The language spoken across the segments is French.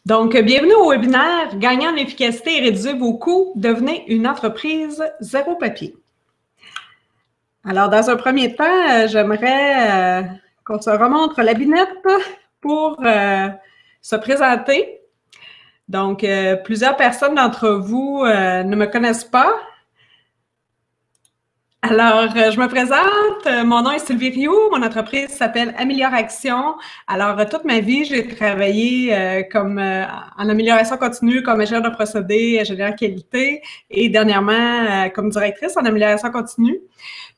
Donc, bienvenue au webinaire Gagnant en efficacité et réduisez vos coûts, devenez une entreprise zéro papier. Alors, dans un premier temps, j'aimerais qu'on se remontre la binette pour se présenter. Donc, plusieurs personnes d'entre vous ne me connaissent pas. Alors, je me présente. Mon nom est Sylvie Rioux. Mon entreprise s'appelle Amélioration. Alors, toute ma vie, j'ai travaillé en amélioration continue, comme ingénieur de procédés, ingénieur qualité et dernièrement comme directrice en amélioration continue.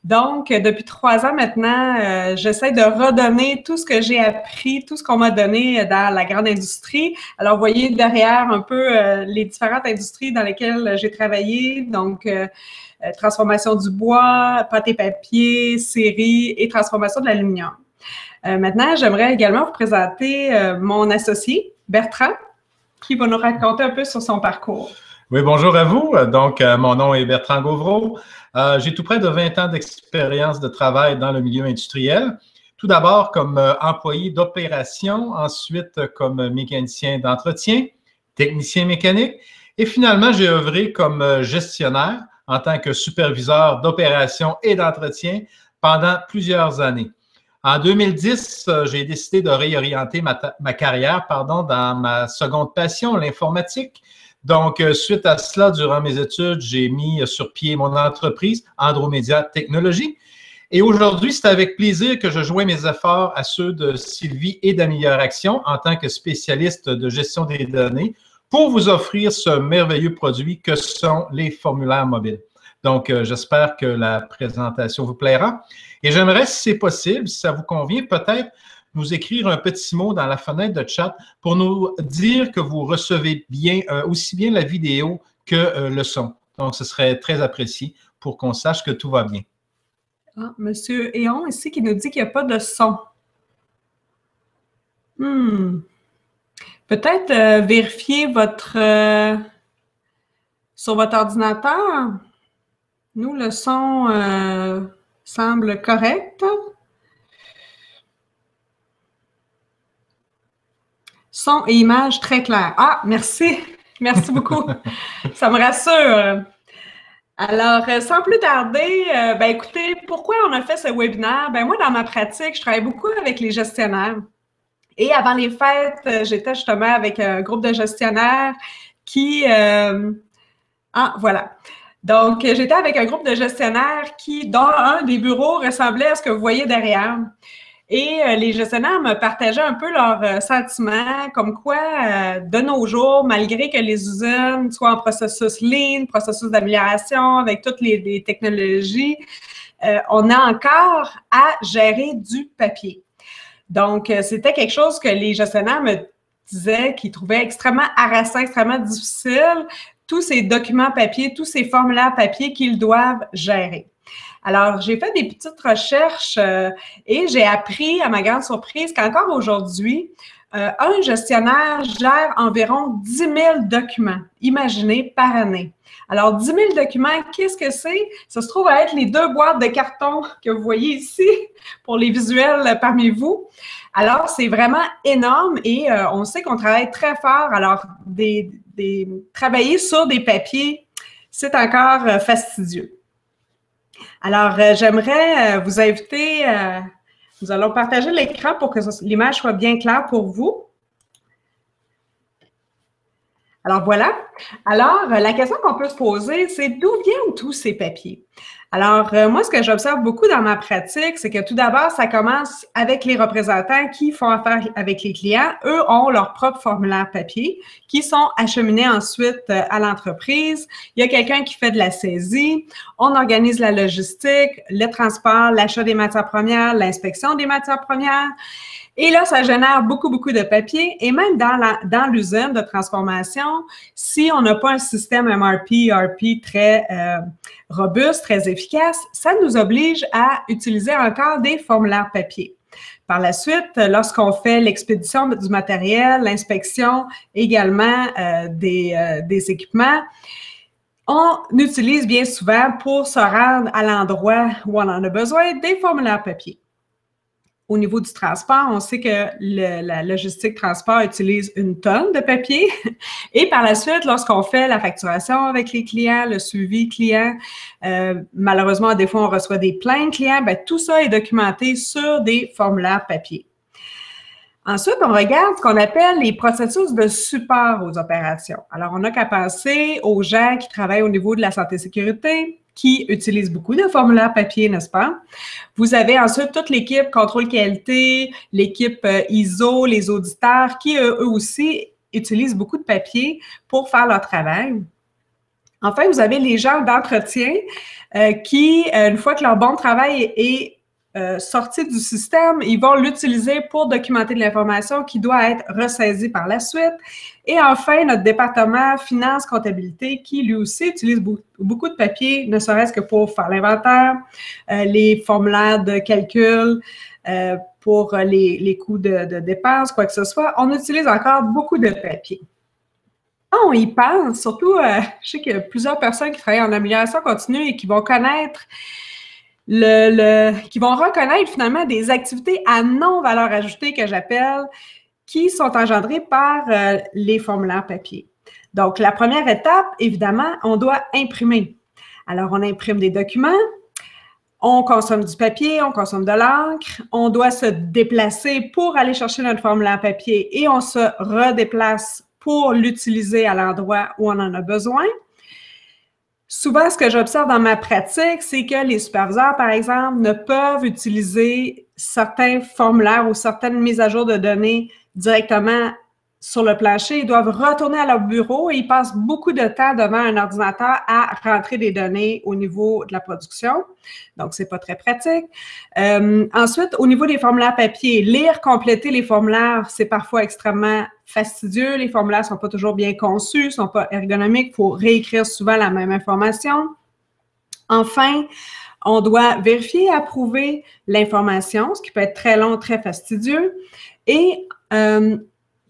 Donc, depuis 3 ans maintenant, j'essaie de redonner tout ce que j'ai appris, tout ce qu'on m'a donné dans la grande industrie. Alors, vous voyez derrière un peu les différentes industries dans lesquelles j'ai travaillé. Donc, transformation du bois, pâte et papier, scierie et transformation de l'aluminium. Maintenant, j'aimerais également vous présenter mon associé, Bertrand, qui va nous raconter un peu sur son parcours. Oui, bonjour à vous. Donc, mon nom est Bertrand Gauvreau. J'ai tout près de 20 ans d'expérience de travail dans le milieu industriel. Tout d'abord comme employé d'opération, ensuite comme mécanicien d'entretien, technicien mécanique, et finalement, j'ai œuvré comme gestionnaire en tant que superviseur d'opération et d'entretien pendant plusieurs années. En 2010, j'ai décidé de réorienter ma carrière dans ma seconde passion, l'informatique. Donc, suite à cela, durant mes études, j'ai mis sur pied mon entreprise, Andromédia Technologies. Et aujourd'hui, c'est avec plaisir que je joins mes efforts à ceux de Sylvie et d'Amélioration en tant que spécialiste de gestion des données pour vous offrir ce merveilleux produit que sont les formulaires mobiles. Donc, j'espère que la présentation vous plaira. Et j'aimerais, si c'est possible, si ça vous convient, peut-être nous écrire un petit mot dans la fenêtre de chat pour nous dire que vous recevez bien, aussi bien la vidéo que le son. Donc, ce serait très apprécié pour qu'on sache que tout va bien. Ah, Monsieur Eon ici qui nous dit qu'il n'y a pas de son. Peut-être vérifier sur votre ordinateur. Nous, le son semble correct. Son et image très clair. Ah, merci. Merci beaucoup. Ça me rassure. Alors, sans plus tarder, écoutez, pourquoi on a fait ce webinaire? Moi, dans ma pratique, je travaille beaucoup avec les gestionnaires. Et avant les fêtes, j'étais justement avec un groupe de gestionnaires qui... voilà. Donc, j'étais avec un groupe de gestionnaires dont un des bureaux ressemblait à ce que vous voyez derrière. Et les gestionnaires me partageaient un peu leurs sentiments, comme quoi, de nos jours, malgré que les usines soient en processus lean, processus d'amélioration, avec toutes les technologies, on a encore à gérer du papier. Donc, c'était quelque chose que les gestionnaires me disaient qu'ils trouvaient extrêmement harassant, extrêmement difficile, tous ces documents papier, tous ces formulaires papier qu'ils doivent gérer. Alors, j'ai fait des petites recherches et j'ai appris, à ma grande surprise, qu'encore aujourd'hui, un gestionnaire gère environ 10 000 documents, imaginez, par année. Alors, 10 000 documents, qu'est-ce que c'est? Ça se trouve à être les 2 boîtes de carton que vous voyez ici pour les visuels parmi vous. Alors, c'est vraiment énorme et on sait qu'on travaille très fort. Alors, travailler sur des papiers, c'est encore fastidieux. Alors, j'aimerais vous inviter, nous allons partager l'écran pour que l'image soit bien claire pour vous. Alors, voilà. Alors, la question qu'on peut se poser, c'est d'où viennent tous ces papiers? Alors, moi, ce que j'observe beaucoup dans ma pratique, c'est que tout d'abord, ça commence avec les représentants qui font affaire avec les clients. Eux ont leur propre formulaire papier qui sont acheminés ensuite à l'entreprise. Il y a quelqu'un qui fait de la saisie. On organise la logistique, le transport, l'achat des matières premières, l'inspection des matières premières. Et là, ça génère beaucoup, beaucoup de papier. Et même dans l'usine de transformation, si on n'a pas un système MRP, ERP très robuste, très efficace, ça nous oblige à utiliser encore des formulaires papier. Par la suite, lorsqu'on fait l'expédition du matériel, l'inspection également des équipements, on utilise bien souvent pour se rendre à l'endroit où on en a besoin des formulaires papier. au niveau du transport, on sait que la logistique transport utilise une tonne de papier. Et par la suite, lorsqu'on fait la facturation avec les clients, le suivi client, malheureusement, des fois, on reçoit des plaintes clients, bien, tout ça est documenté sur des formulaires papier. Ensuite, on regarde ce qu'on appelle les processus de support aux opérations. Alors, on n'a qu'à penser aux gens qui travaillent au niveau de la santé-sécurité, qui utilisent beaucoup de formulaires papier, n'est-ce pas? Vous avez ensuite toute l'équipe contrôle qualité, l'équipe ISO, les auditeurs, qui eux aussi utilisent beaucoup de papier pour faire leur travail. Enfin, vous avez les gens d'entretien qui, une fois que leur bon travail est sorti du système, ils vont l'utiliser pour documenter de l'information qui doit être ressaisie par la suite. Et enfin, notre département finance-comptabilité qui, lui aussi, utilise beaucoup de papier, ne serait-ce que pour faire l'inventaire, les formulaires de calcul, pour les coûts de dépenses, quoi que ce soit. On utilise encore beaucoup de papier. Quand on y pense, surtout, je sais qu'il y a plusieurs personnes qui travaillent en amélioration continue et qui vont connaître qui vont reconnaître finalement des activités à non-valeur ajoutée que j'appelle, qui sont engendrées par les formulaires papier. Donc, la première étape, évidemment, on doit imprimer. Alors, on imprime des documents, on consomme du papier, on consomme de l'encre, on doit se déplacer pour aller chercher notre formulaire papier et on se redéplace pour l'utiliser à l'endroit où on en a besoin. Souvent, ce que j'observe dans ma pratique, c'est que les superviseurs, par exemple, ne peuvent utiliser certains formulaires ou certaines mises à jour de données directement sur le plancher. Ils doivent retourner à leur bureau et ils passent beaucoup de temps devant un ordinateur à rentrer des données au niveau de la production. Donc, c'est pas très pratique. Ensuite, au niveau des formulaires papier, lire, compléter les formulaires, c'est parfois extrêmement fastidieux. Les formulaires sont pas toujours bien conçus, sont pas ergonomiques. Il faut réécrire souvent la même information. Enfin, on doit vérifier et approuver l'information, ce qui peut être très long, très fastidieux. Et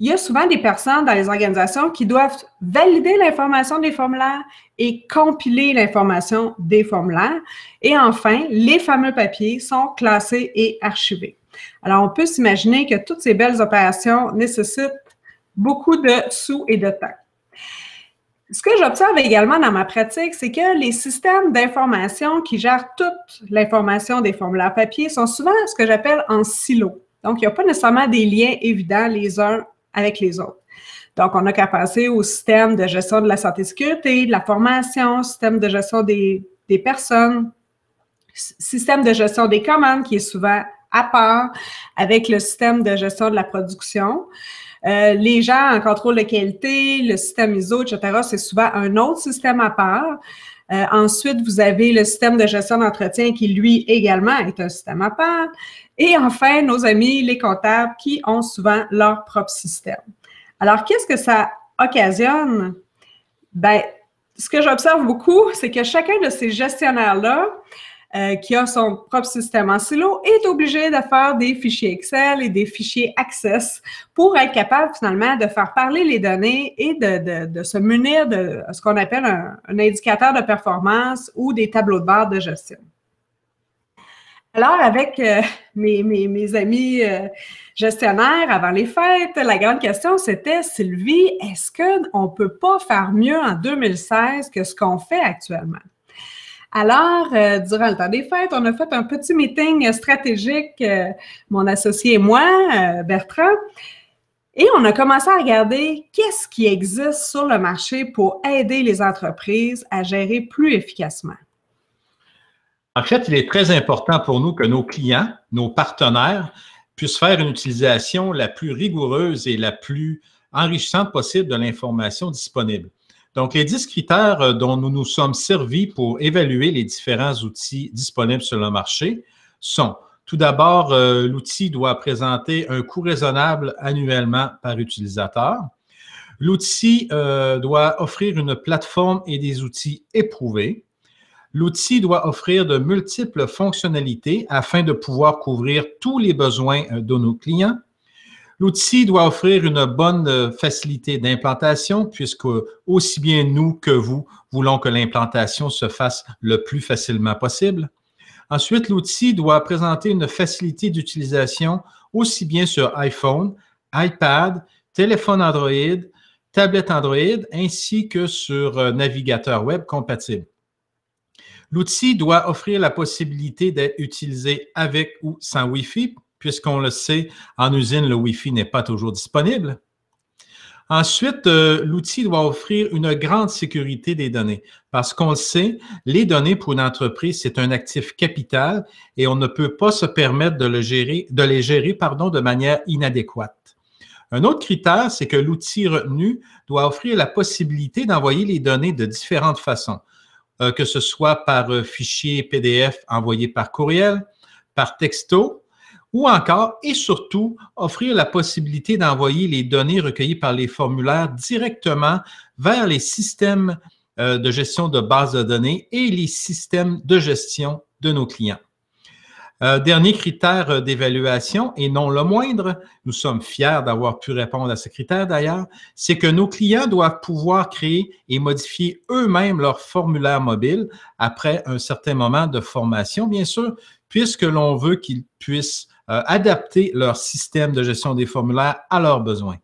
il y a souvent des personnes dans les organisations qui doivent valider l'information des formulaires et compiler l'information des formulaires. Et enfin, les fameux papiers sont classés et archivés. Alors, on peut s'imaginer que toutes ces belles opérations nécessitent beaucoup de sous et de temps. Ce que j'observe également dans ma pratique, c'est que les systèmes d'information qui gèrent toute l'information des formulaires papier sont souvent ce que j'appelle en silo. Donc, il n'y a pas nécessairement des liens évidents les uns avec les autres. Donc, on n'a qu'à penser au système de gestion de la santé-sécurité, de la formation, système de gestion des personnes, système de gestion des commandes qui est souvent à part avec le système de gestion de la production. Les gens en contrôle de qualité, le système ISO, etc., c'est souvent un autre système à part. Ensuite, vous avez le système de gestion d'entretien qui, lui, également est un système à part. Et enfin, nos amis, les comptables, qui ont souvent leur propre système. Alors, qu'est-ce que ça occasionne? Bien, ce que j'observe beaucoup, c'est que chacun de ces gestionnaires-là, qui a son propre système en silo, est obligé de faire des fichiers Excel et des fichiers Access pour être capable finalement de faire parler les données et de se munir de ce qu'on appelle un indicateur de performance ou des tableaux de bord de gestion. Alors, avec mes amis gestionnaires avant les fêtes, la grande question, c'était, Sylvie, est-ce qu'on ne peut pas faire mieux en 2016 que ce qu'on fait actuellement? Alors, durant le temps des fêtes, on a fait un petit meeting stratégique, mon associé et moi, Bertrand, et on a commencé à regarder qu'est-ce qui existe sur le marché pour aider les entreprises à gérer plus efficacement. En fait, il est très important pour nous que nos clients, nos partenaires, puissent faire une utilisation la plus rigoureuse et la plus enrichissante possible de l'information disponible. Donc, les 10 critères dont nous nous sommes servis pour évaluer les différents outils disponibles sur le marché sont, tout d'abord, l'outil doit présenter un coût raisonnable annuellement par utilisateur. L'outil doit offrir une plateforme et des outils éprouvés. L'outil doit offrir de multiples fonctionnalités afin de pouvoir couvrir tous les besoins de nos clients. L'outil doit offrir une bonne facilité d'implantation puisque aussi bien nous que vous voulons que l'implantation se fasse le plus facilement possible. Ensuite, l'outil doit présenter une facilité d'utilisation aussi bien sur iPhone, iPad, téléphone Android, tablette Android, ainsi que sur navigateur web compatible. L'outil doit offrir la possibilité d'être utilisé avec ou sans Wi-Fi, puisqu'on le sait, en usine, le Wi-Fi n'est pas toujours disponible. Ensuite, l'outil doit offrir une grande sécurité des données parce qu'on le sait, les données pour une entreprise, c'est un actif capital et on ne peut pas se permettre de les gérer de manière inadéquate. Un autre critère, c'est que l'outil retenu doit offrir la possibilité d'envoyer les données de différentes façons, que ce soit par fichier PDF envoyé par courriel, par texto, ou encore et surtout offrir la possibilité d'envoyer les données recueillies par les formulaires directement vers les systèmes de gestion de bases de données et les systèmes de gestion de nos clients. Dernier critère d'évaluation, et non le moindre, nous sommes fiers d'avoir pu répondre à ce critère d'ailleurs, c'est que nos clients doivent pouvoir créer et modifier eux-mêmes leur formulaire mobile après un certain moment de formation, bien sûr, puisque l'on veut qu'ils puissent adapter leur système de gestion des formulaires à leurs besoins.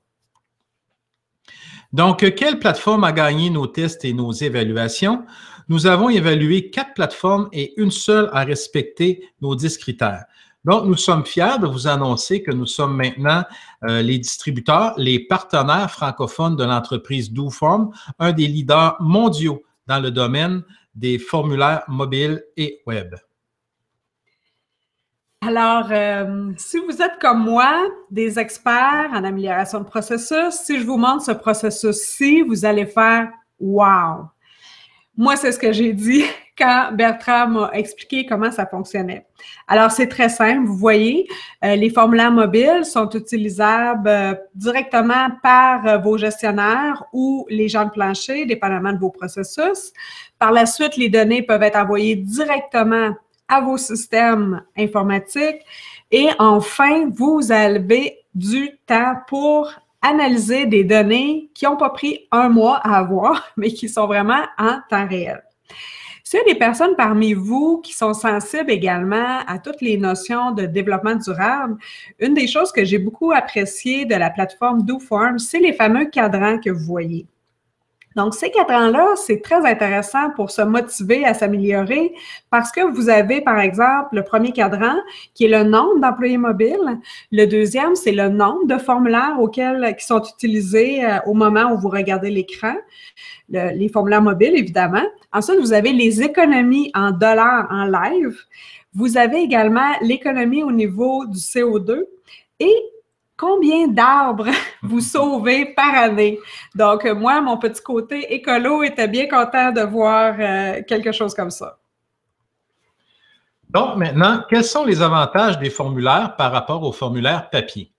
Donc, quelle plateforme a gagné nos tests et nos évaluations? Nous avons évalué 4 plateformes et une seule a respecté nos 10 critères. Donc, nous sommes fiers de vous annoncer que nous sommes maintenant les distributeurs, les partenaires francophones de l'entreprise DoForm, un des leaders mondiaux dans le domaine des formulaires mobiles et web. Alors, si vous êtes comme moi, des experts en amélioration de processus, si je vous montre ce processus-ci, vous allez faire « wow ». Moi, c'est ce que j'ai dit quand Bertrand m'a expliqué comment ça fonctionnait. Alors, c'est très simple. Vous voyez, les formulaires mobiles sont utilisables directement par vos gestionnaires ou les gens de plancher, dépendamment de vos processus. Par la suite, les données peuvent être envoyées directement à vos systèmes informatiques. Et enfin, vous avez du temps pour analyser des données qui n'ont pas pris un mois à avoir, mais qui sont vraiment en temps réel. S'il y a des personnes parmi vous qui sont sensibles également à toutes les notions de développement durable, une des choses que j'ai beaucoup appréciées de la plateforme DoForm, c'est les fameux cadrans que vous voyez. Donc, ces cadrans-là, c'est très intéressant pour se motiver à s'améliorer parce que vous avez, par exemple, le premier cadran qui est le nombre d'employés mobiles. Le deuxième, c'est le nombre de formulaires qui sont utilisés au moment où vous regardez l'écran, les formulaires mobiles, évidemment. Ensuite, vous avez les économies en dollars en live. Vous avez également l'économie au niveau du CO2 et combien d'arbres vous sauvez par année? Donc, moi, mon petit côté écolo était bien content de voir quelque chose comme ça. Donc, maintenant, quels sont les avantages des formulaires par rapport aux formulaires papier?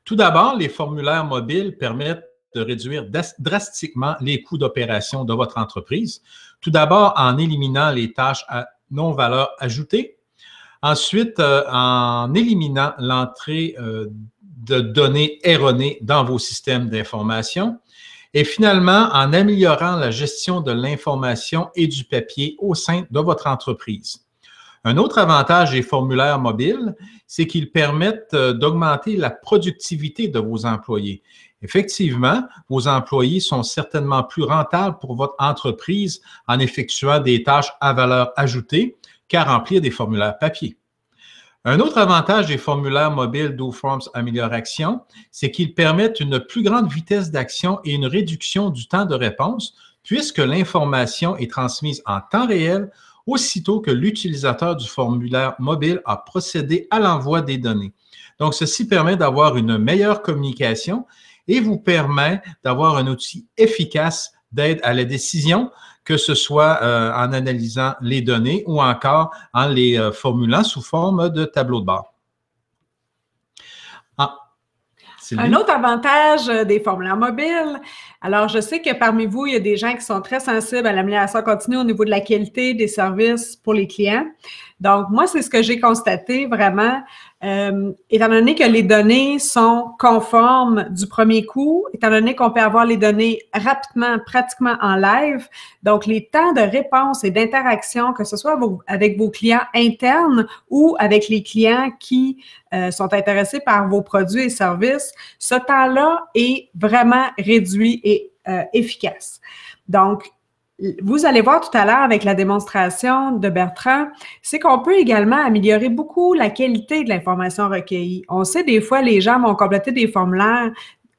Tout d'abord, les formulaires mobiles permettent de réduire drastiquement les coûts d'opération de votre entreprise. Tout d'abord, en éliminant les tâches à non-valeur ajoutée. Ensuite, en éliminant l'entrée de données erronées dans vos systèmes d'information. Et finalement, en améliorant la gestion de l'information et du papier au sein de votre entreprise. Un autre avantage des formulaires mobiles, c'est qu'ils permettent d'augmenter la productivité de vos employés. Effectivement, vos employés sont certainement plus rentables pour votre entreprise en effectuant des tâches à valeur ajoutée qu'à remplir des formulaires papier. Un autre avantage des formulaires mobiles DoForm Amélioration, c'est qu'ils permettent une plus grande vitesse d'action et une réduction du temps de réponse, puisque l'information est transmise en temps réel aussitôt que l'utilisateur du formulaire mobile a procédé à l'envoi des données. Donc, ceci permet d'avoir une meilleure communication et vous permet d'avoir un outil efficace d'aide à la décision, que ce soit en analysant les données ou encore en les formulant sous forme de tableau de bord. Un autre avantage des formulaires mobiles, alors je sais que parmi vous, il y a des gens qui sont très sensibles à l'amélioration continue au niveau de la qualité des services pour les clients. Donc, moi, c'est ce que j'ai constaté vraiment, étant donné que les données sont conformes du premier coup, étant donné qu'on peut avoir les données rapidement, pratiquement en live, donc les temps de réponse et d'interaction, que ce soit avec vos clients internes ou avec les clients qui sont intéressés par vos produits et services, ce temps-là est vraiment réduit et efficace. Donc, vous allez voir tout à l'heure avec la démonstration de Bertrand, c'est qu'on peut également améliorer beaucoup la qualité de l'information recueillie. On sait des fois, les gens vont compléter des formulaires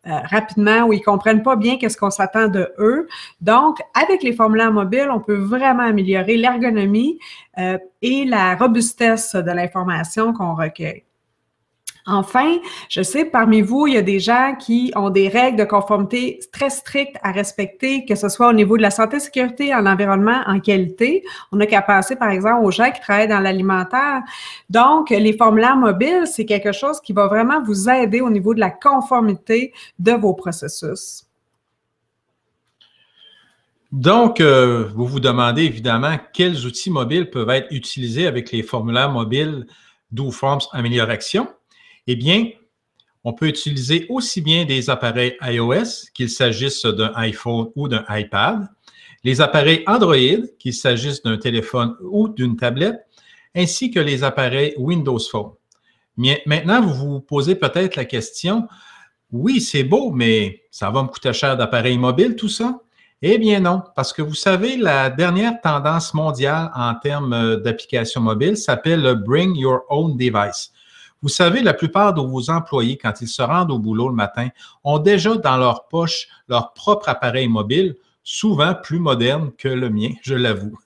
rapidement ou ils comprennent pas bien qu'est-ce qu'on s'attend de eux. Donc, avec les formulaires mobiles, on peut vraiment améliorer l'ergonomie et la robustesse de l'information qu'on recueille. Enfin, je sais, parmi vous, il y a des gens qui ont des règles de conformité très strictes à respecter, que ce soit au niveau de la santé, sécurité, en environnement, en qualité. On n'a qu'à penser, par exemple, aux gens qui travaillent dans l'alimentaire. Donc, les formulaires mobiles, c'est quelque chose qui va vraiment vous aider au niveau de la conformité de vos processus. Donc, vous vous demandez évidemment quels outils mobiles peuvent être utilisés avec les formulaires mobiles DoForms Amélioration. Eh bien, on peut utiliser aussi bien des appareils iOS, qu'il s'agisse d'un iPhone ou d'un iPad, les appareils Android, qu'il s'agisse d'un téléphone ou d'une tablette, ainsi que les appareils Windows Phone. Mais maintenant, vous vous posez peut-être la question, oui, c'est beau, mais ça va me coûter cher d'appareils mobiles, tout ça? Eh bien non, parce que vous savez, la dernière tendance mondiale en termes d'applications mobiles s'appelle le Bring Your Own Device. Vous savez, la plupart de vos employés, quand ils se rendent au boulot le matin, ont déjà dans leur poche leur propre appareil mobile, souvent plus moderne que le mien, je l'avoue.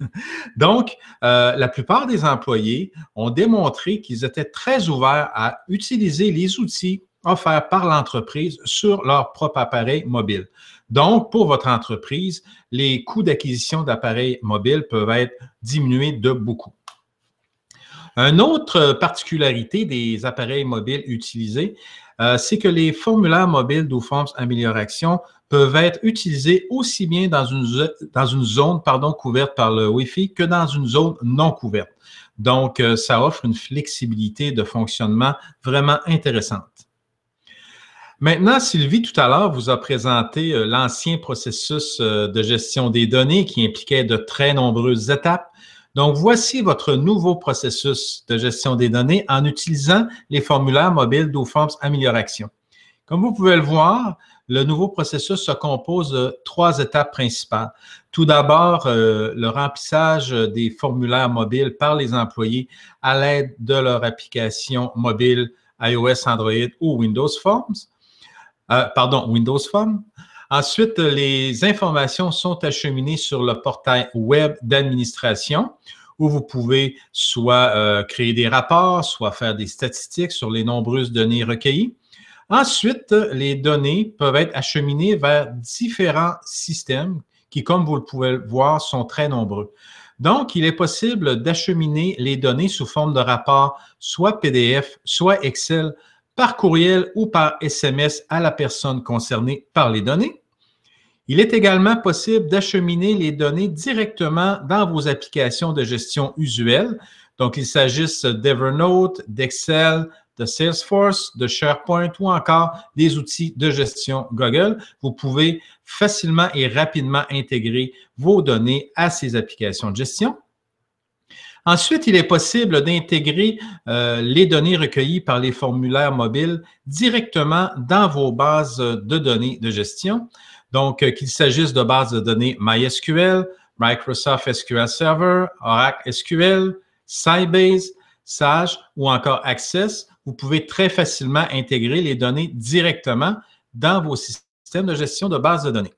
Donc, la plupart des employés ont démontré qu'ils étaient très ouverts à utiliser les outils offerts par l'entreprise sur leur propre appareil mobile. Donc, pour votre entreprise, les coûts d'acquisition d'appareils mobiles peuvent être diminués de beaucoup. Une autre particularité des appareils mobiles utilisés, c'est que les formulaires mobiles DoForms Amélioration peuvent être utilisés aussi bien dans une zone couverte par le Wi-Fi que dans une zone non couverte. Donc, ça offre une flexibilité de fonctionnement vraiment intéressante. Maintenant, Sylvie, tout à l'heure, vous a présenté l'ancien processus de gestion des données qui impliquait de très nombreuses étapes. Donc, voici votre nouveau processus de gestion des données en utilisant les formulaires mobiles DoForms Amélioration. Comme vous pouvez le voir, le nouveau processus se compose de 3 étapes principales. Tout d'abord, le remplissage des formulaires mobiles par les employés à l'aide de leur application mobile iOS, Android ou Windows Forms. Windows Phone. Ensuite, les informations sont acheminées sur le portail web d'administration où vous pouvez soit créer des rapports, soit faire des statistiques sur les nombreuses données recueillies. Ensuite, les données peuvent être acheminées vers différents systèmes qui, comme vous le pouvez le voir, sont très nombreux. Donc, il est possible d'acheminer les données sous forme de rapports, soit PDF, soit Excel, par courriel ou par SMS à la personne concernée par les données. Il est également possible d'acheminer les données directement dans vos applications de gestion usuelles. Donc, il s'agisse d'Evernote, d'Excel, de Salesforce, de SharePoint ou encore des outils de gestion Google. Vous pouvez facilement et rapidement intégrer vos données à ces applications de gestion. Ensuite, il est possible d'intégrer les données recueillies par les formulaires mobiles directement dans vos bases de données de gestion. Donc, qu'il s'agisse de bases de données MySQL, Microsoft SQL Server, Oracle SQL, Sybase, Sage ou encore Access, vous pouvez très facilement intégrer les données directement dans vos systèmes de gestion de bases de données.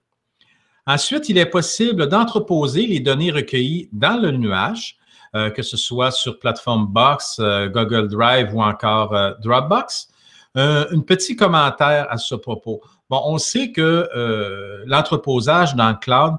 Ensuite, il est possible d'entreposer les données recueillies dans le nuage, que ce soit sur plateforme Box, Google Drive ou encore Dropbox. Un petit commentaire à ce propos. Bon, on sait que l'entreposage dans le cloud,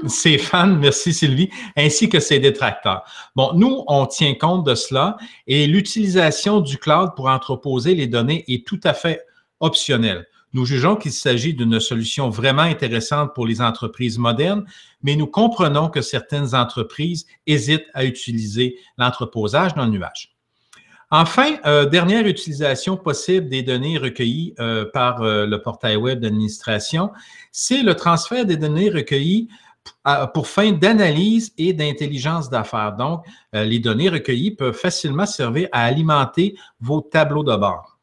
c'est fans, merci Sylvie, ainsi que ses détracteurs. Bon, nous, on tient compte de cela et l'utilisation du cloud pour entreposer les données est tout à fait optionnelle. Nous jugeons qu'il s'agit d'une solution vraiment intéressante pour les entreprises modernes, mais nous comprenons que certaines entreprises hésitent à utiliser l'entreposage dans le nuage. Enfin, dernière utilisation possible des données recueillies par le portail web d'administration, c'est le transfert des données recueillies pour fin d'analyse et d'intelligence d'affaires. Donc, les données recueillies peuvent facilement servir à alimenter vos tableaux de bord.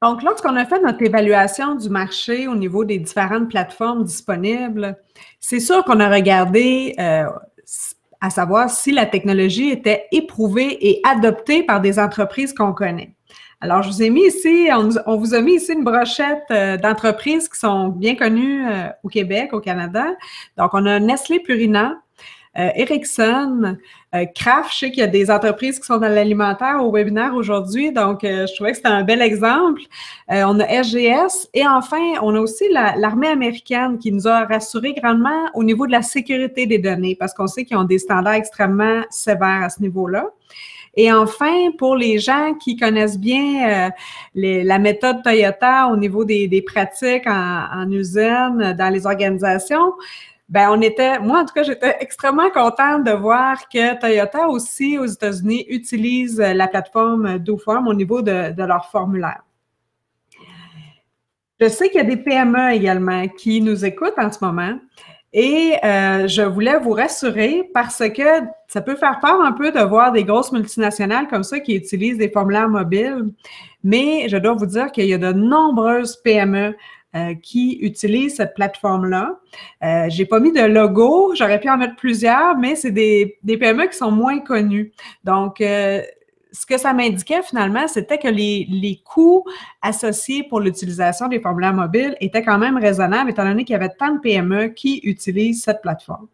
Donc, lorsqu'on a fait notre évaluation du marché au niveau des différentes plateformes disponibles, c'est sûr qu'on a regardé à savoir si la technologie était éprouvée et adoptée par des entreprises qu'on connaît. Alors, je vous ai mis ici, on vous a mis ici une brochette d'entreprises qui sont bien connues au Québec, au Canada. Donc, on a Nestlé Purina, Ericsson, Kraft. Je sais qu'il y a des entreprises qui sont dans l'alimentaire au webinaire aujourd'hui, donc je trouvais que c'était un bel exemple. On a SGS et enfin, on a aussi l'armée américaine qui nous a rassurés grandement au niveau de la sécurité des données parce qu'on sait qu'ils ont des standards extrêmement sévères à ce niveau-là. Et enfin, pour les gens qui connaissent bien la méthode Toyota au niveau des pratiques en usine, dans les organisations, ben moi en tout cas, j'étais extrêmement contente de voir que Toyota aussi aux États-Unis utilise la plateforme DoForm au niveau de leur formulaire. Je sais qu'il y a des PME également qui nous écoutent en ce moment. Et je voulais vous rassurer parce que ça peut faire peur un peu de voir des grosses multinationales comme ça qui utilisent des formulaires mobiles, mais je dois vous dire qu'il y a de nombreuses PME qui utilisent cette plateforme-là. J'ai pas mis de logo, j'aurais pu en mettre plusieurs, mais c'est des PME qui sont moins connues. Donc, ce que ça m'indiquait finalement, c'était que les coûts associés pour l'utilisation des formulaires mobiles étaient quand même raisonnables, étant donné qu'il y avait tant de PME qui utilisent cette plateforme.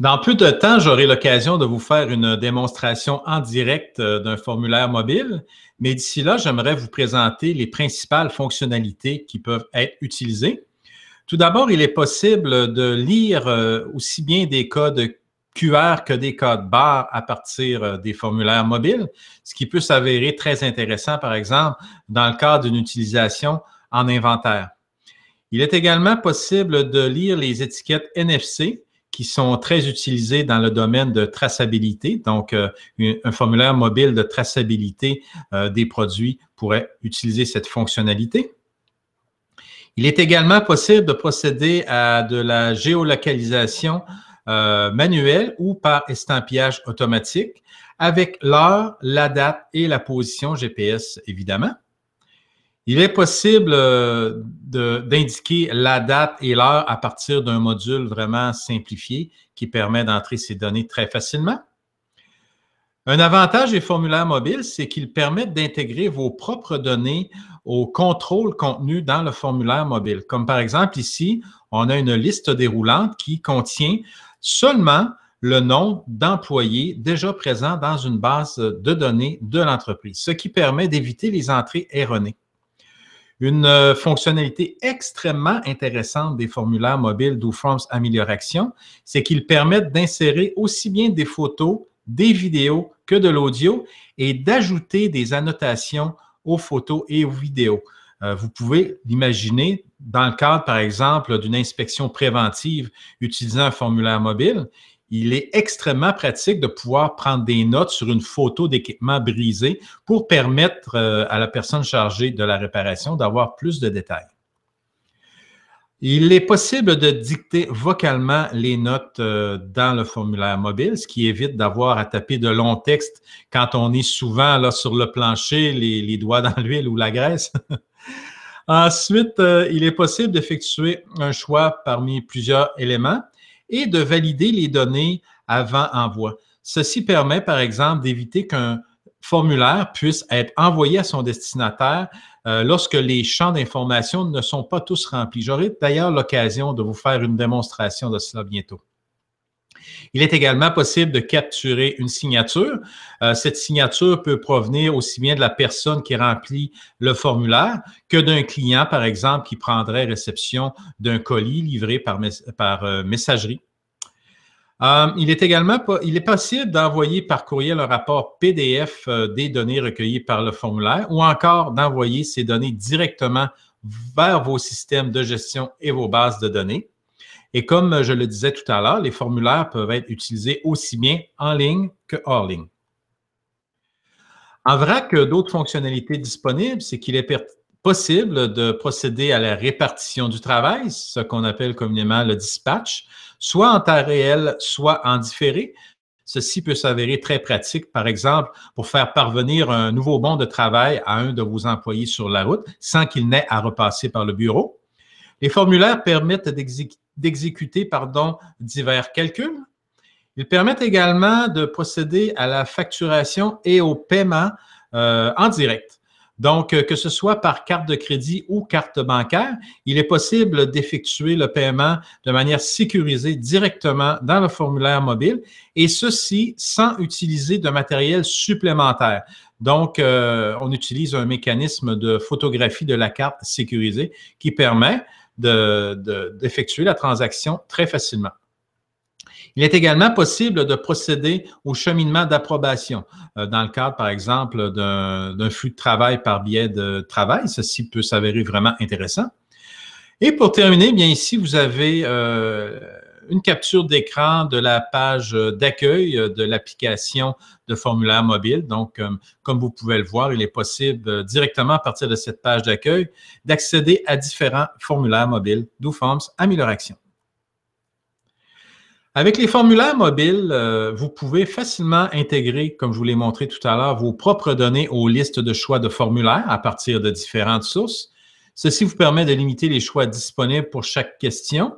Dans peu de temps, j'aurai l'occasion de vous faire une démonstration en direct d'un formulaire mobile, mais d'ici là, j'aimerais vous présenter les principales fonctionnalités qui peuvent être utilisées. Tout d'abord, il est possible de lire aussi bien des codes QR que des codes barres à partir des formulaires mobiles, ce qui peut s'avérer très intéressant, par exemple, dans le cadre d'une utilisation en inventaire. Il est également possible de lire les étiquettes NFC qui sont très utilisées dans le domaine de traçabilité. Donc, un formulaire mobile de traçabilité des produits pourrait utiliser cette fonctionnalité. Il est également possible de procéder à de la géolocalisation manuel ou par estampillage automatique avec l'heure, la date et la position GPS, évidemment. Il est possible d'indiquer la date et l'heure à partir d'un module vraiment simplifié qui permet d'entrer ces données très facilement. Un avantage des formulaires mobiles, c'est qu'ils permettent d'intégrer vos propres données au contrôle contenu dans le formulaire mobile. Comme par exemple ici, on a une liste déroulante qui contient seulement le nom d'employés déjà présents dans une base de données de l'entreprise, ce qui permet d'éviter les entrées erronées. Une fonctionnalité extrêmement intéressante des formulaires mobiles DoForm's Amélioration, c'est qu'ils permettent d'insérer aussi bien des photos, des vidéos que de l'audio et d'ajouter des annotations aux photos et aux vidéos. Vous pouvez l'imaginer dans le cadre, par exemple, d'une inspection préventive utilisant un formulaire mobile. Il est extrêmement pratique de pouvoir prendre des notes sur une photo d'équipement brisé pour permettre à la personne chargée de la réparation d'avoir plus de détails. Il est possible de dicter vocalement les notes dans le formulaire mobile, ce qui évite d'avoir à taper de longs textes quand on est souvent là, sur le plancher, les doigts dans l'huile ou la graisse. Ensuite, il est possible d'effectuer un choix parmi plusieurs éléments et de valider les données avant envoi. Ceci permet, par exemple, d'éviter qu'un formulaire puisse être envoyé à son destinataire lorsque les champs d'information ne sont pas tous remplis. J'aurai d'ailleurs l'occasion de vous faire une démonstration de cela bientôt. Il est également possible de capturer une signature. Cette signature peut provenir aussi bien de la personne qui remplit le formulaire que d'un client, par exemple, qui prendrait réception d'un colis livré par messagerie. Il est possible d'envoyer par courriel un rapport PDF des données recueillies par le formulaire ou encore d'envoyer ces données directement vers vos systèmes de gestion et vos bases de données. Et comme je le disais tout à l'heure, les formulaires peuvent être utilisés aussi bien en ligne que hors ligne. En vrac, d'autres fonctionnalités disponibles, c'est qu'il est possible de procéder à la répartition du travail, ce qu'on appelle communément le dispatch, soit en temps réel, soit en différé. Ceci peut s'avérer très pratique, par exemple, pour faire parvenir un nouveau bon de travail à un de vos employés sur la route sans qu'il n'ait à repasser par le bureau. Les formulaires permettent d'exécuter divers calculs. Ils permettent également de procéder à la facturation et au paiement en direct. Donc, que ce soit par carte de crédit ou carte bancaire, il est possible d'effectuer le paiement de manière sécurisée directement dans le formulaire mobile et ceci sans utiliser de matériel supplémentaire. Donc, on utilise un mécanisme de photographie de la carte sécurisée qui permet d'effectuer la transaction très facilement. Il est également possible de procéder au cheminement d'approbation dans le cadre, par exemple, d'un flux de travail par biais de travail. Ceci peut s'avérer vraiment intéressant. Et pour terminer, bien ici, vous avez une capture d'écran de la page d'accueil de l'application de formulaire mobile. Donc, comme vous pouvez le voir, il est possible directement à partir de cette page d'accueil d'accéder à différents formulaires mobiles DoForms Amélioration. Avec les formulaires mobiles, vous pouvez facilement intégrer, comme je vous l'ai montré tout à l'heure, vos propres données aux listes de choix de formulaires à partir de différentes sources. Ceci vous permet de limiter les choix disponibles pour chaque question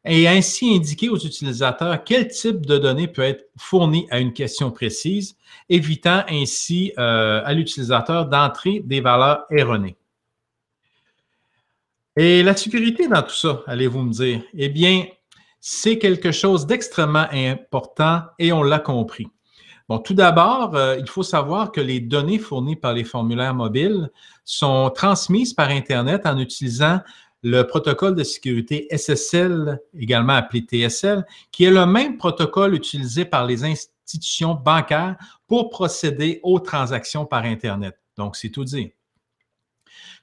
et ainsi indiquer aux utilisateurs quel type de données peut être fourni à une question précise, évitant ainsi à l'utilisateur d'entrer des valeurs erronées. Et la sécurité dans tout ça, allez-vous me dire? Eh bien, c'est quelque chose d'extrêmement important et on l'a compris. Bon, tout d'abord, il faut savoir que les données fournies par les formulaires mobiles sont transmises par Internet en utilisant le protocole de sécurité SSL, également appelé TSL, qui est le même protocole utilisé par les institutions bancaires pour procéder aux transactions par Internet. Donc, c'est tout dire.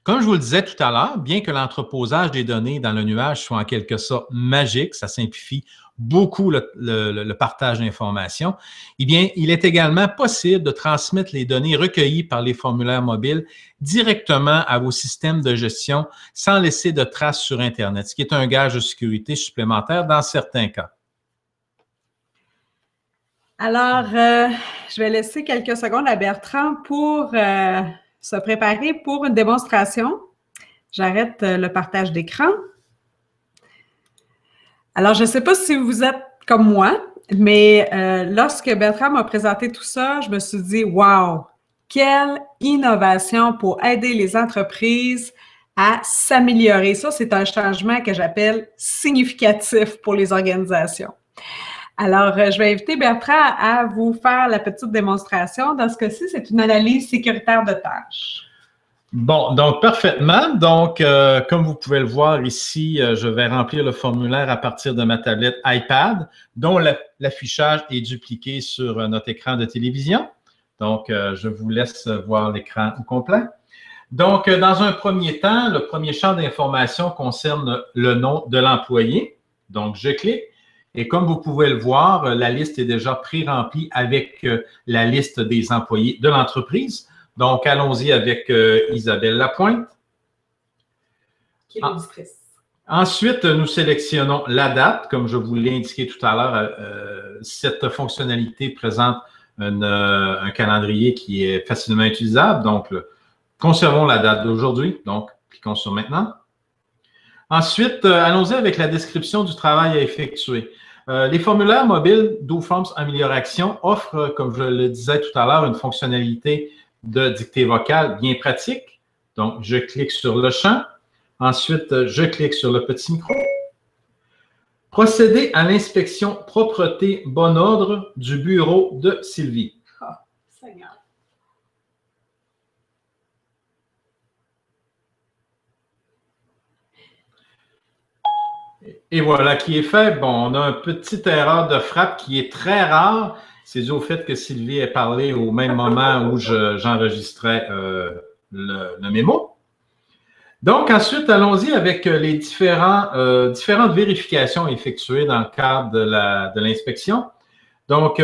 Comme je vous le disais tout à l'heure, bien que l'entreposage des données dans le nuage soit en quelque sorte magique, ça simplifie beaucoup le partage d'informations, eh bien, il est également possible de transmettre les données recueillies par les formulaires mobiles directement à vos systèmes de gestion sans laisser de traces sur Internet, ce qui est un gage de sécurité supplémentaire dans certains cas. Alors, je vais laisser quelques secondes à Bertrand pour se préparer pour une démonstration. J'arrête le partage d'écran. Alors, je ne sais pas si vous êtes comme moi, mais lorsque Bertrand m'a présenté tout ça, je me suis dit, wow, quelle innovation pour aider les entreprises à s'améliorer. Ça, c'est un changement que j'appelle significatif pour les organisations. Alors, je vais inviter Bertrand à vous faire la petite démonstration. Dans ce cas-ci, c'est une analyse sécuritaire de tâches. Bon, donc parfaitement. Donc, comme vous pouvez le voir ici, je vais remplir le formulaire à partir de ma tablette iPad, dont l'affichage est dupliqué sur notre écran de télévision. Donc, je vous laisse voir l'écran au complet. Donc, dans un premier temps, le premier champ d'information concerne le nom de l'employé. Donc, je clique. Et comme vous pouvez le voir, la liste est déjà pré-remplie avec la liste des employés de l'entreprise. Donc, allons-y avec Isabelle Lapointe. Qui est l'auditrice. Ensuite, nous sélectionnons la date. Comme je vous l'ai indiqué tout à l'heure, cette fonctionnalité présente un calendrier qui est facilement utilisable. Donc, conservons la date d'aujourd'hui. Donc, cliquons sur Maintenant. Ensuite, allons-y avec la description du travail à effectuer. Les formulaires mobiles DoForms Amélioration offrent, comme je le disais tout à l'heure, une fonctionnalité de dictée vocale bien pratique. Donc, je clique sur le champ. Ensuite, je clique sur le petit micro. Procéder à l'inspection propreté bon ordre du bureau de Sylvie. Ah, Seigneur. Et voilà qui est fait. Bon, on a une petite erreur de frappe qui est très rare. C'est dû au fait que Sylvie ait parlé au même moment où j'enregistrais le mémo. Donc, ensuite, allons-y avec les différentes vérifications effectuées dans le cadre de l'inspection. Donc,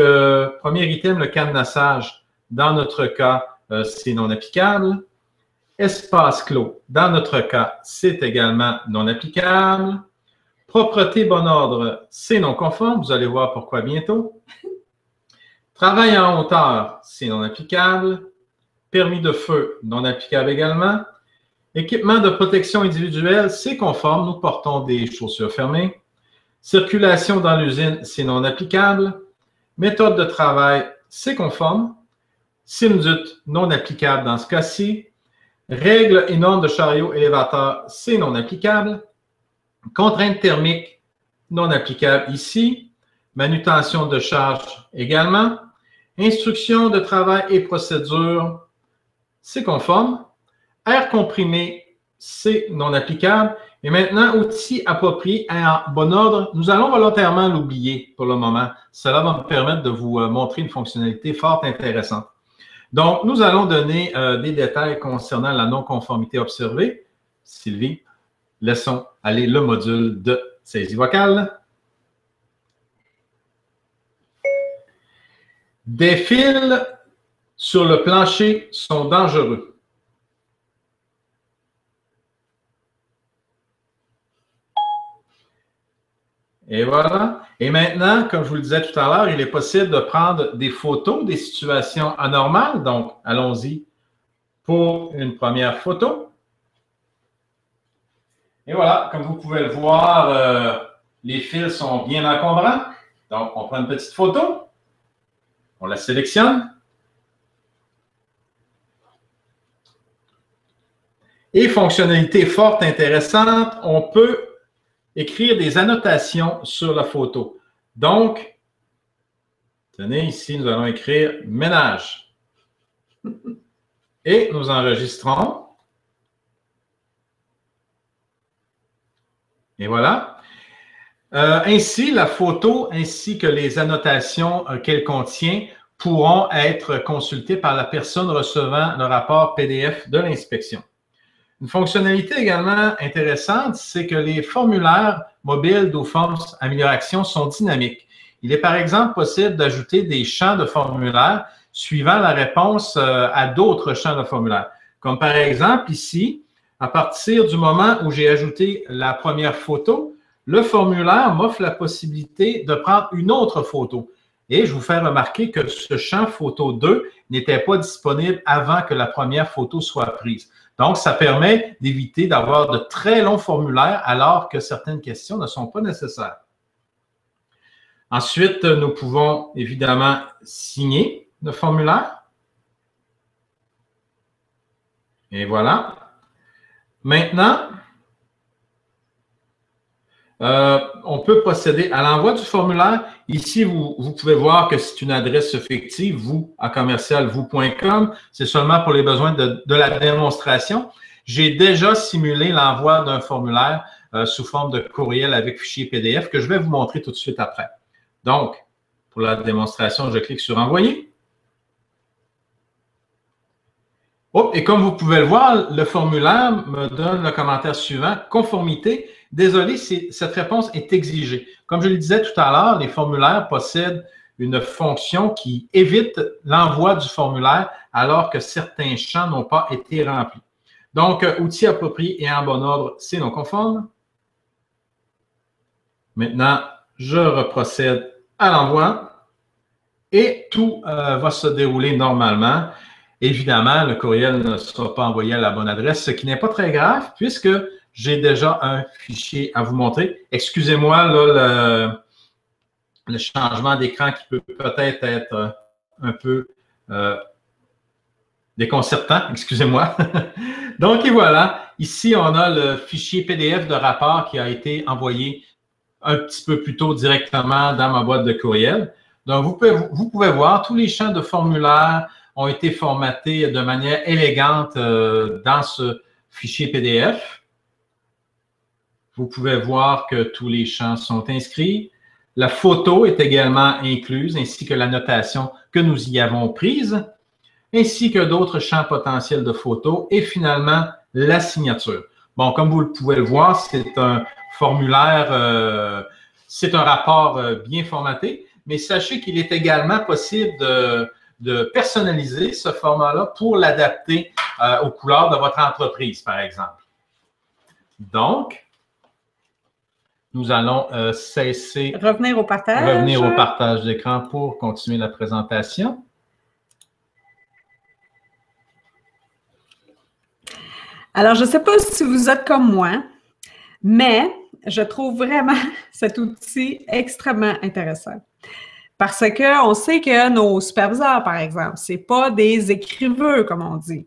premier item, le cadenassage. Dans notre cas, c'est non applicable. Espace clos. Dans notre cas, c'est également non applicable. Propreté, bon ordre, c'est non conforme. Vous allez voir pourquoi bientôt. Travail en hauteur, c'est non applicable. Permis de feu, non applicable également. Équipement de protection individuelle, c'est conforme. Nous portons des chaussures fermées. Circulation dans l'usine, c'est non applicable. Méthode de travail, c'est conforme. Simdut, non applicable dans ce cas-ci. Règles et normes de chariot élévateur, c'est non applicable. Contrainte thermique, non applicable ici. Manutention de charge également. Instruction de travail et procédure, c'est conforme. Air comprimé, c'est non applicable. Et maintenant, outils appropriés en bon ordre, nous allons volontairement l'oublier pour le moment. Cela va me permettre de vous montrer une fonctionnalité fort intéressante. Donc, nous allons donner des détails concernant la non-conformité observée. Sylvie, laissons aller le module de saisie vocale. Des fils sur le plancher sont dangereux. Et voilà. Et maintenant, comme je vous le disais tout à l'heure, il est possible de prendre des photos des situations anormales. Donc, allons-y pour une première photo. Et voilà, comme vous pouvez le voir, les fils sont bien encombrants. Donc, on prend une petite photo. On la sélectionne. Et fonctionnalité forte, intéressante, on peut écrire des annotations sur la photo. Donc, tenez, ici, nous allons écrire « ménage ». Et nous enregistrons. Et voilà. Ainsi, la photo ainsi que les annotations qu'elle contient pourront être consultées par la personne recevant le rapport PDF de l'inspection. Une fonctionnalité également intéressante, c'est que les formulaires mobiles d'OFORMS Amélioration sont dynamiques. Il est par exemple possible d'ajouter des champs de formulaire suivant la réponse à d'autres champs de formulaire. Comme par exemple ici, à partir du moment où j'ai ajouté la première photo, le formulaire m'offre la possibilité de prendre une autre photo. Et je vous fais remarquer que ce champ photo 2 n'était pas disponible avant que la première photo soit prise. Donc, ça permet d'éviter d'avoir de très longs formulaires alors que certaines questions ne sont pas nécessaires. Ensuite, nous pouvons évidemment signer le formulaire. Et voilà. Maintenant, on peut procéder à l'envoi du formulaire. Ici, vous pouvez voir que c'est une adresse fictive, vous@vous.com. C'est seulement pour les besoins de la démonstration. J'ai déjà simulé l'envoi d'un formulaire sous forme de courriel avec fichier PDF que je vais vous montrer tout de suite après. Donc, pour la démonstration, je clique sur « Envoyer ». Oh, et comme vous pouvez le voir, le formulaire me donne le commentaire suivant « Conformité ». Désolé, cette réponse est exigée. Comme je le disais tout à l'heure, les formulaires possèdent une fonction qui évite l'envoi du formulaire alors que certains champs n'ont pas été remplis. Donc, outils appropriés et en bon ordre, c'est non conforme. Maintenant, je reprocède à l'envoi et tout va se dérouler normalement. Évidemment, le courriel ne sera pas envoyé à la bonne adresse, ce qui n'est pas très grave puisque j'ai déjà un fichier à vous montrer. Excusez-moi, là, le changement d'écran qui peut peut-être être un peu déconcertant, excusez-moi. Donc, et voilà, ici, on a le fichier PDF de rapport qui a été envoyé un petit peu plus tôt directement dans ma boîte de courriel. Donc, vous pouvez voir, tous les champs de formulaire ont été formatés de manière élégante dans ce fichier PDF. Vous pouvez voir que tous les champs sont inscrits. La photo est également incluse, ainsi que la notation que nous y avons prise, ainsi que d'autres champs potentiels de photos et finalement la signature. Bon, comme vous pouvez le voir, c'est un formulaire, c'est un rapport bien formaté, mais sachez qu'il est également possible de personnaliser ce format-là pour l'adapter aux couleurs de votre entreprise, par exemple. Donc, nous allons revenir au partage d'écran pour continuer la présentation. Alors, je ne sais pas si vous êtes comme moi, mais je trouve vraiment cet outil extrêmement intéressant. Parce qu'on sait que nos superviseurs, par exemple, ce n'est pas des écriveux, comme on dit.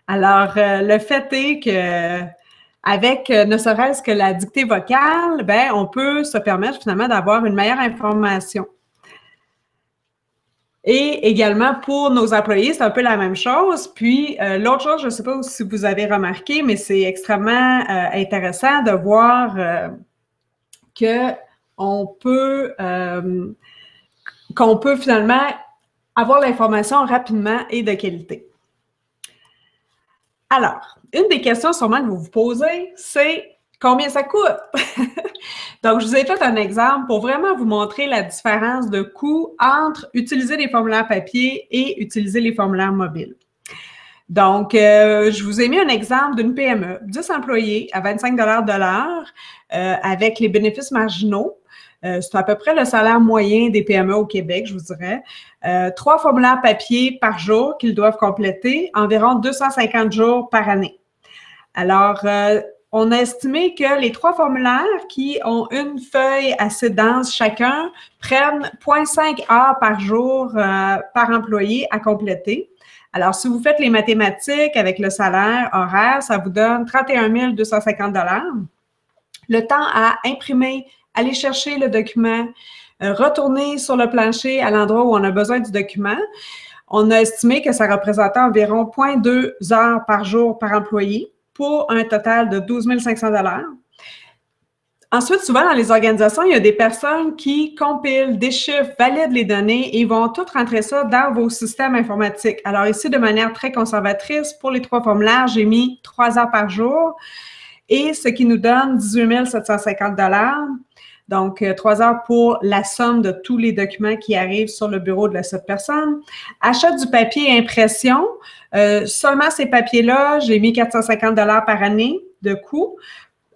Alors, le fait est que avec ne serait-ce que la dictée vocale, ben, on peut se permettre finalement d'avoir une meilleure information. Et également pour nos employés, c'est un peu la même chose. Puis, l'autre chose, je ne sais pas si vous avez remarqué, mais c'est extrêmement intéressant de voir qu'on peut finalement avoir l'information rapidement et de qualité. Alors, une des questions sûrement que vous vous posez, c'est combien ça coûte? Donc, je vous ai fait un exemple pour vraiment vous montrer la différence de coût entre utiliser les formulaires papier et utiliser les formulaires mobiles. Donc, je vous ai mis un exemple d'une PME, 10 employés à 25 $ de l'heure avec les bénéfices marginaux. C'est à peu près le salaire moyen des PME au Québec, je vous dirais. 3 formulaires papier par jour qu'ils doivent compléter, environ 250 jours par année. Alors, on a estimé que les 3 formulaires qui ont une feuille assez dense chacun prennent 0,5 heures par jour par employé à compléter. Alors, si vous faites les mathématiques avec le salaire horaire, ça vous donne 31 250 $. Le temps à imprimer, aller chercher le document, retourner sur le plancher à l'endroit où on a besoin du document, on a estimé que ça représentait environ 0,2 heures par jour par employé pour un total de 12 500 $. Ensuite, souvent dans les organisations, il y a des personnes qui compilent, déchiffrent, valident les données et vont tout rentrer ça dans vos systèmes informatiques. Alors ici, de manière très conservatrice, pour les 3 formulaires, j'ai mis 3 heures par jour et ce qui nous donne 18 750 $. Donc, 3 heures pour la somme de tous les documents qui arrivent sur le bureau de cette personne. Achat du papier et impression, seulement ces papiers-là, j'ai mis 450 $ par année de coût,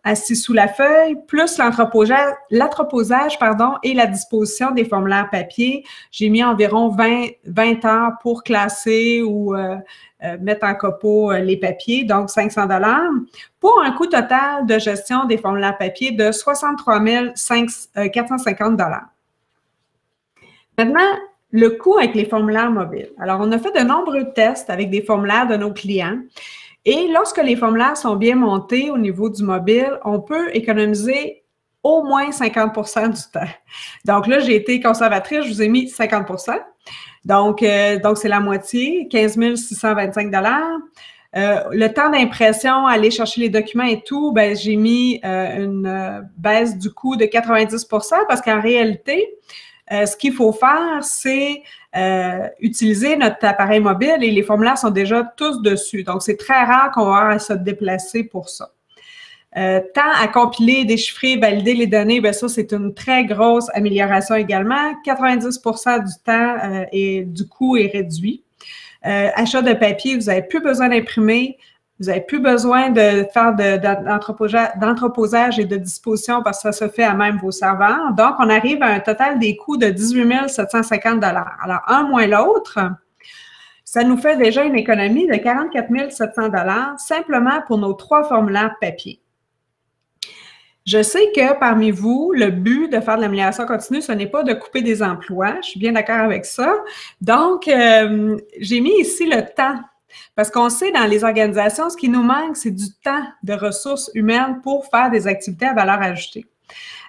assis sous la feuille, plus l'entreposage et la disposition des formulaires papier. J'ai mis environ 20 heures pour classer ou mettre en copeaux les papiers, donc 500 $, pour un coût total de gestion des formulaires papier de 63 450 $. Maintenant, le coût avec les formulaires mobiles. Alors, on a fait de nombreux tests avec des formulaires de nos clients. Et lorsque les formulaires sont bien montés au niveau du mobile, on peut économiser au moins 50 % du temps. Donc là, j'ai été conservatrice, je vous ai mis 50 %. Donc c'est la moitié, 15 625 $. Le temps d'impression, aller chercher les documents et tout, ben j'ai mis une baisse du coût de 90 % parce qu'en réalité, ce qu'il faut faire, c'est utiliser notre appareil mobile et les formulaires sont déjà tous dessus. Donc, c'est très rare qu'on va avoir à se déplacer pour ça. Temps à compiler, déchiffrer, valider les données, bien ça, c'est une très grosse amélioration également. 90 % du temps et du coût est réduit. Achat de papier, vous n'avez plus besoin d'imprimer. Vous n'avez plus besoin de faire d'entreposage et de disposition parce que ça se fait à même vos serveurs. Donc, on arrive à un total des coûts de 18 750 $. Alors, un moins l'autre, ça nous fait déjà une économie de 44 700 $ simplement pour nos 3 formulaires papier. Je sais que parmi vous, le but de faire de l'amélioration continue, ce n'est pas de couper des emplois. Je suis bien d'accord avec ça. Donc, j'ai mis ici le temps. Parce qu'on sait, dans les organisations, ce qui nous manque, c'est du temps de ressources humaines pour faire des activités à valeur ajoutée.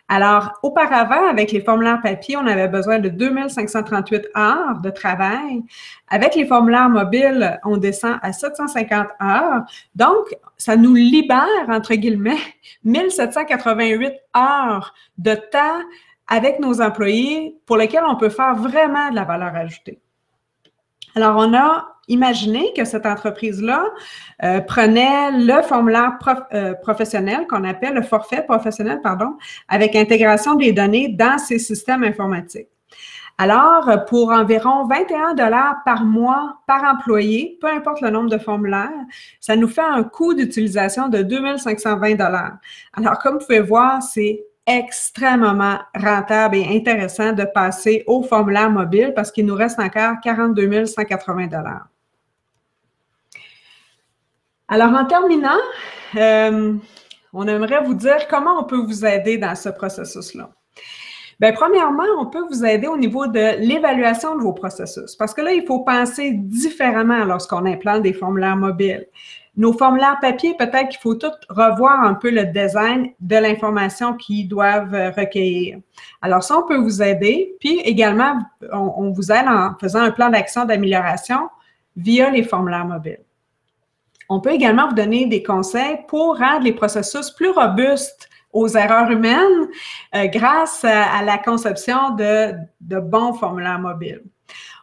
Alors, auparavant, avec les formulaires papier, on avait besoin de 2538 heures de travail. Avec les formulaires mobiles, on descend à 750 heures. Donc, ça nous libère, entre guillemets, 1788 heures de temps avec nos employés pour lesquels on peut faire vraiment de la valeur ajoutée. Alors, on a imaginé que cette entreprise-là prenait le formulaire professionnel qu'on appelle le forfait professionnel, pardon, avec intégration des données dans ses systèmes informatiques. Alors, pour environ 21 $ par mois par employé, peu importe le nombre de formulaires, ça nous fait un coût d'utilisation de 2520 $. Alors, comme vous pouvez voir, c'est extrêmement rentable et intéressant de passer au formulaire mobile parce qu'il nous reste encore 42 180 $. Alors, en terminant, on aimerait vous dire comment on peut vous aider dans ce processus-là. Bien, premièrement, on peut vous aider au niveau de l'évaluation de vos processus parce que là, il faut penser différemment lorsqu'on implante des formulaires mobiles. Nos formulaires papier, peut-être qu'il faut tout revoir un peu le design de l'information qu'ils doivent recueillir. Alors, ça, on peut vous aider. Puis également, on vous aide en faisant un plan d'action d'amélioration via les formulaires mobiles. On peut également vous donner des conseils pour rendre les processus plus robustes aux erreurs humaines grâce à la conception de bons formulaires mobiles.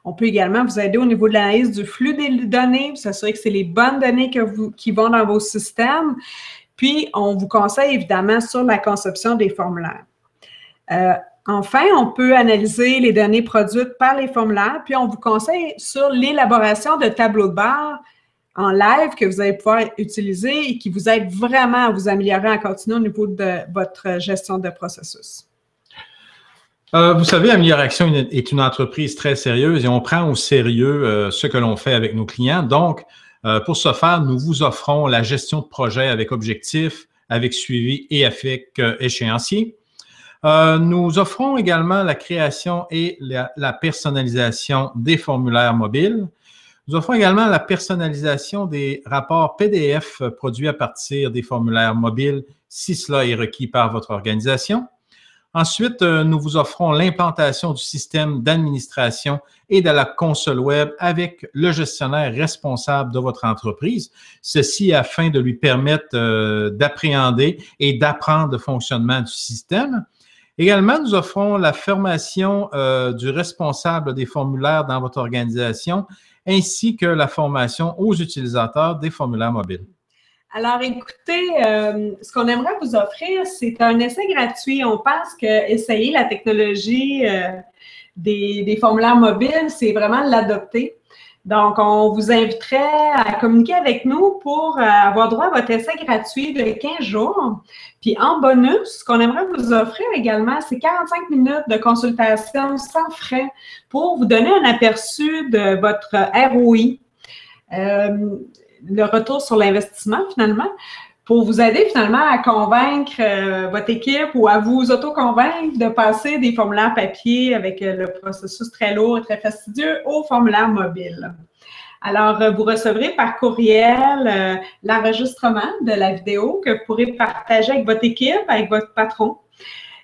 On peut également vous aider au niveau de l'analyse du flux des données, vous assurer que c'est les bonnes données qui vont dans vos systèmes. Puis, on vous conseille évidemment sur la conception des formulaires. Enfin, on peut analyser les données produites par les formulaires, puis on vous conseille sur l'élaboration de tableaux de bord en live que vous allez pouvoir utiliser et qui vous aident vraiment à vous améliorer en continu au niveau de votre gestion de processus. Vous savez, Amélioraction est une entreprise très sérieuse et on prend au sérieux ce que l'on fait avec nos clients. Donc, pour ce faire, nous vous offrons la gestion de projet avec objectif, avec suivi et avec échéancier. Nous offrons également la création et la personnalisation des formulaires mobiles. Nous offrons également la personnalisation des rapports PDF produits à partir des formulaires mobiles si cela est requis par votre organisation. Ensuite, nous vous offrons l'implantation du système d'administration et de la console web avec le gestionnaire responsable de votre entreprise, ceci afin de lui permettre d'appréhender et d'apprendre le fonctionnement du système. Également, nous offrons la formation du responsable des formulaires dans votre organisation ainsi que la formation aux utilisateurs des formulaires mobiles. Alors, écoutez, ce qu'on aimerait vous offrir, c'est un essai gratuit. On pense qu'essayer la technologie des formulaires mobiles, c'est vraiment l'adopter. Donc, on vous inviterait à communiquer avec nous pour avoir droit à votre essai gratuit de 15 jours. Puis, en bonus, ce qu'on aimerait vous offrir également, c'est 45 minutes de consultation sans frais pour vous donner un aperçu de votre ROI. Le retour sur l'investissement, finalement, pour vous aider, finalement, à convaincre votre équipe ou à vous auto-convaincre de passer des formulaires papier avec le processus très lourd et très fastidieux au formulaire mobile. Alors, vous recevrez par courriel l'enregistrement de la vidéo que vous pourrez partager avec votre équipe, avec votre patron.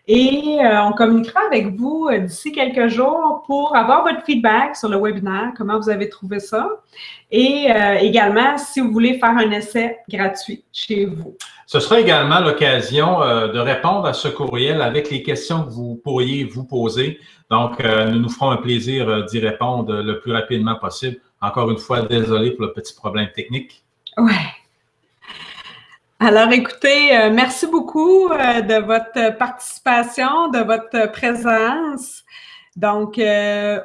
Et on communiquera avec vous d'ici quelques jours pour avoir votre feedback sur le webinaire, comment vous avez trouvé ça. Et également, si vous voulez faire un essai gratuit chez vous. Ce sera également l'occasion de répondre à ce courriel avec les questions que vous pourriez vous poser. Donc, nous nous ferons un plaisir d'y répondre le plus rapidement possible. Encore une fois, désolé pour le petit problème technique. Ouais. Alors, écoutez, merci beaucoup de votre participation, de votre présence. Donc,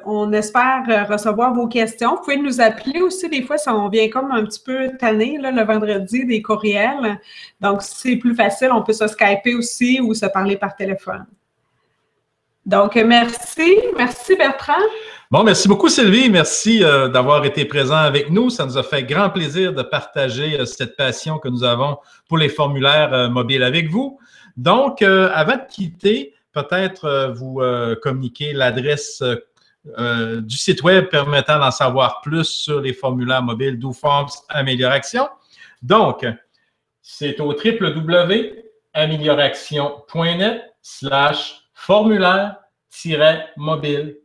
on espère recevoir vos questions. Vous pouvez nous appeler aussi. Des fois, ça, on vient comme un petit peu tanné là, le vendredi des courriels. Donc, si c'est plus facile, on peut se skyper aussi ou se parler par téléphone. Donc, merci. Merci, Bertrand. Bon, merci beaucoup, Sylvie. Merci d'avoir été présent avec nous. Ça nous a fait grand plaisir de partager cette passion que nous avons pour les formulaires mobiles avec vous. Donc, avant de quitter, peut-être vous communiquer l'adresse du site web permettant d'en savoir plus sur les formulaires mobiles DoForms Amélioration. Donc, c'est au www.amélioration.net. formulaire-mobile/.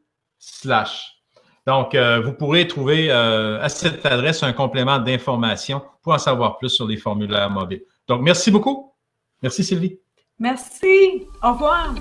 Donc, vous pourrez trouver à cette adresse un complément d'information pour en savoir plus sur les formulaires mobiles. Donc, merci beaucoup. Merci Sylvie. Merci. Au revoir.